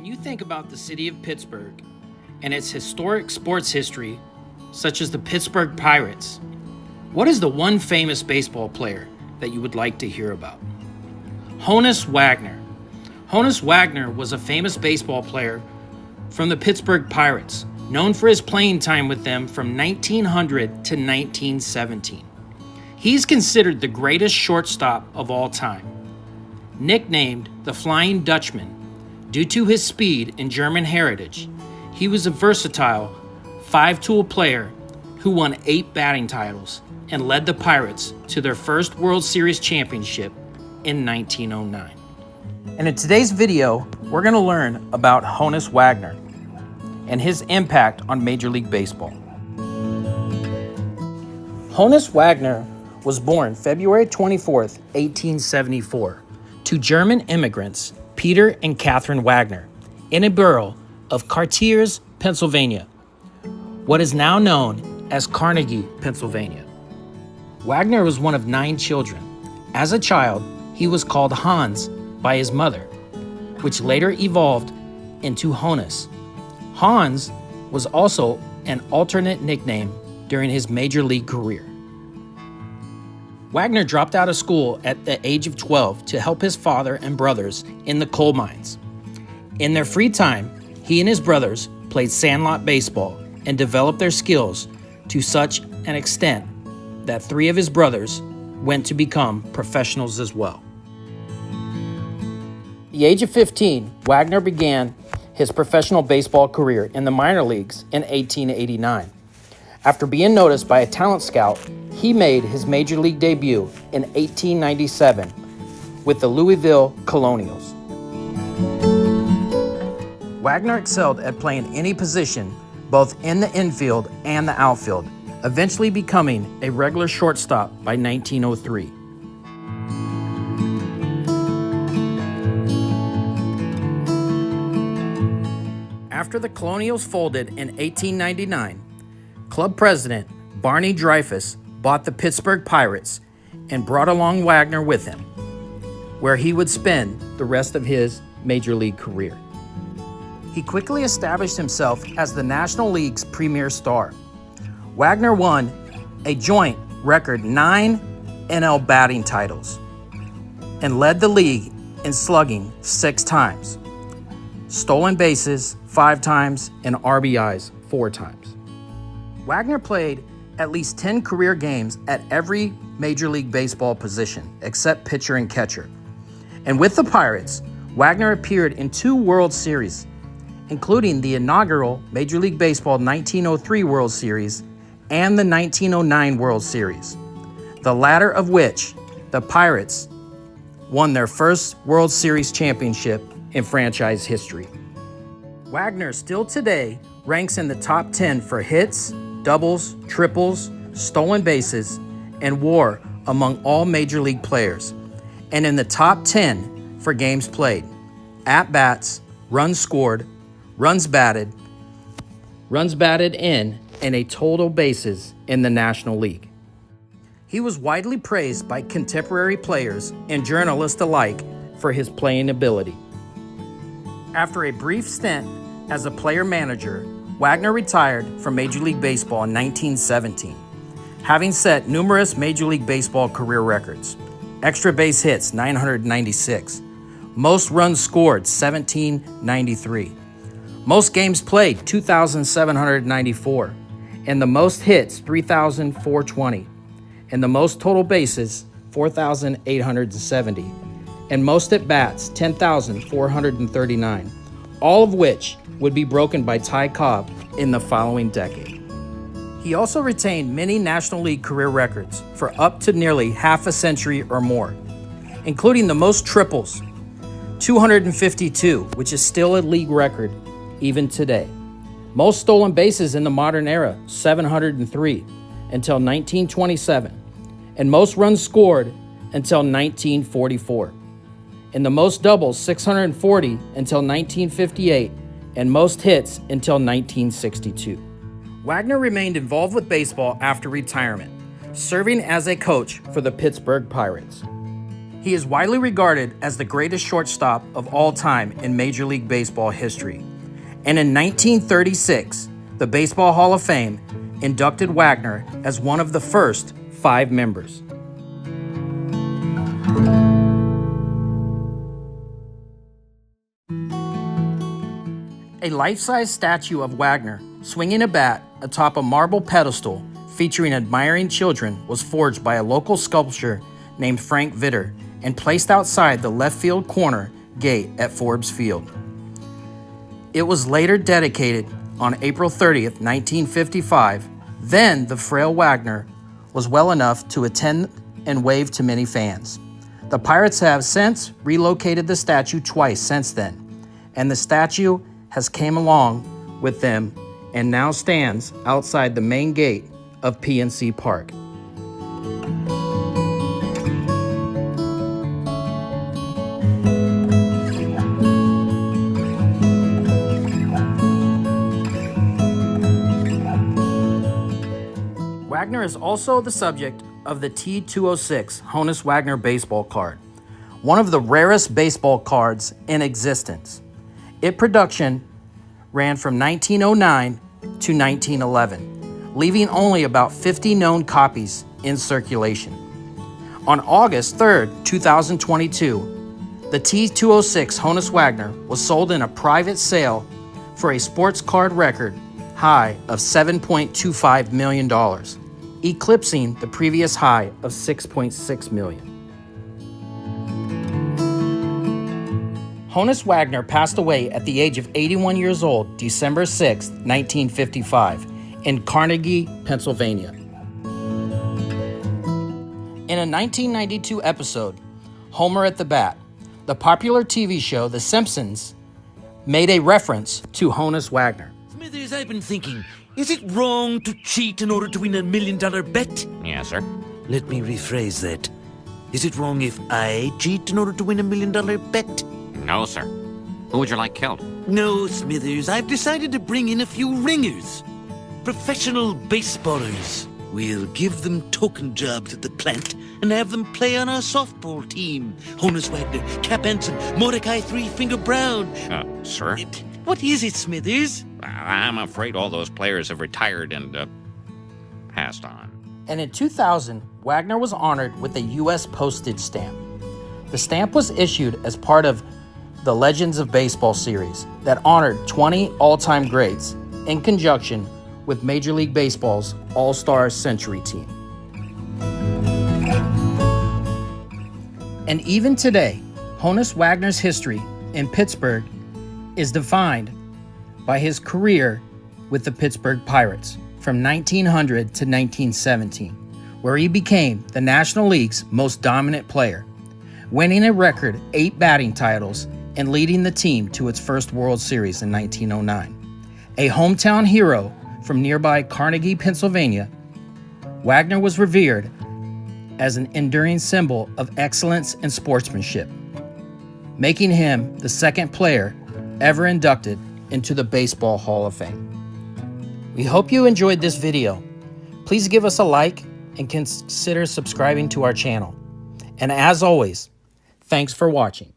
When you think about the city of Pittsburgh and its historic sports history, such as the Pittsburgh Pirates, what is the one famous baseball player that you would like to hear about? Honus Wagner. Honus Wagner was a famous baseball player from the Pittsburgh Pirates, known for his playing time with them from 1900 to 1917. He's considered the greatest shortstop of all time. Nicknamed the Flying Dutchman due to his speed and German heritage, he was a versatile five-tool player who won 8 batting titles and led the Pirates to their first World Series championship in 1909. And in today's video, we're going to learn about Honus Wagner and his impact on Major League Baseball. Honus Wagner was born February 24th, 1874, to German immigrants Peter and Catherine Wagner in a borough of Cartiers, Pennsylvania, what is now known as Carnegie, Pennsylvania. Wagner was one of 9 children. As a child, he was called Hans by his mother, which later evolved into Honus. Hans was also an alternate nickname during his major league career. Wagner dropped out of school at the age of 12 to help his father and brothers in the coal mines. In their free time, he and his brothers played sandlot baseball and developed their skills to such an extent that 3 of his brothers went to become professionals as well. At the age of 15, Wagner began his professional baseball career in the minor leagues in 1889. After being noticed by a talent scout, he made his major league debut in 1897 with the Louisville Colonials. Wagner excelled at playing any position, both in the infield and the outfield, eventually becoming a regular shortstop by 1903. After the Colonials folded in 1899, club president Barney Dreyfuss bought the Pittsburgh Pirates and brought along Wagner with him, where he would spend the rest of his major league career. He quickly established himself as the National League's premier star. Wagner won a joint record 9 NL batting titles and led the league in slugging 6 times, stolen bases 5 times, and RBIs 4 times. Wagner played at least 10 career games at every Major League Baseball position except pitcher and catcher. And with the Pirates, Wagner appeared in 2 World Series, including the inaugural Major League Baseball 1903 World Series and the 1909 World Series, the latter of which the Pirates won their first World Series championship in franchise history. Wagner still today ranks in the top 10 for hits, doubles, triples, stolen bases, and WAR among all major league players, and in the top 10 for games played, at-bats, runs scored, runs batted in, and a total bases in the National League. He was widely praised by contemporary players and journalists alike for his playing ability. After a brief stint as a player-manager, Wagner retired from Major League Baseball in 1917, having set numerous Major League Baseball career records. Extra base hits, 996. Most runs scored, 1,793. Most games played, 2,794. And the most hits, 3,420. And the most total bases, 4,870. And most at-bats, 10,439. All of which would be broken by Ty Cobb in the following decade. He also retained many National League career records for up to nearly half a century or more, including the most triples, 252, which is still a league record even today. Most stolen bases in the modern era, 703, until 1927, and most runs scored until 1944. And the most doubles, 640, until 1958, and most hits until 1962. Wagner remained involved with baseball after retirement, serving as a coach for the Pittsburgh Pirates. He is widely regarded as the greatest shortstop of all time in Major League Baseball history. And in 1936, the Baseball Hall of Fame inducted Wagner as one of the first 5 members. A life-size statue of Wagner swinging a bat atop a marble pedestal featuring admiring children was forged by a local sculptor named Frank Vitter and placed outside the left field corner gate at Forbes Field. It was later dedicated on April 30th, 1955. Then the frail Wagner was well enough to attend and wave to many fans. The Pirates have since relocated the statue twice since then, and the statue has came along with them and now stands outside the main gate of PNC Park. Wagner is also the subject of the T206 Honus Wagner baseball card, one of the rarest baseball cards in existence. Its production ran from 1909 to 1911, leaving only about 50 known copies in circulation. On August 3, 2022, the T206 Honus Wagner was sold in a private sale for a sports card record high of $7.25 million, eclipsing the previous high of $6.6 million. Honus Wagner passed away at the age of 81 years old, December 6, 1955, in Carnegie, Pennsylvania. In a 1992 episode, Homer at the Bat, the popular TV show The Simpsons made a reference to Honus Wagner. Smithers, I've been thinking, is it wrong to cheat in order to win $1 million bet? Yes, sir. Let me rephrase that. Is it wrong if I cheat in order to win $1 million bet? No, sir. Who would you like killed? No, Smithers, I've decided to bring in a few ringers. Professional baseballers. We'll give them token jobs at the plant and have them play on our softball team. Honus Wagner, Cap Anson, Mordecai Three-Finger Brown. Sir? What is it, Smithers? I'm afraid all those players have retired and, passed on. And in 2000, Wagner was honored with a U.S. postage stamp. The stamp was issued as part of the Legends of Baseball series that honored 20 all-time greats in conjunction with Major League Baseball's All-Star Century team. And even today, Honus Wagner's history in Pittsburgh is defined by his career with the Pittsburgh Pirates from 1900 to 1917, where he became the National League's most dominant player, winning a record 8 batting titles and leading the team to its first World Series in 1909. A hometown hero from nearby Carnegie, Pennsylvania, Wagner was revered as an enduring symbol of excellence and sportsmanship, making him the second player ever inducted into the Baseball Hall of Fame. We hope you enjoyed this video. Please give us a like and consider subscribing to our channel. And as always, thanks for watching.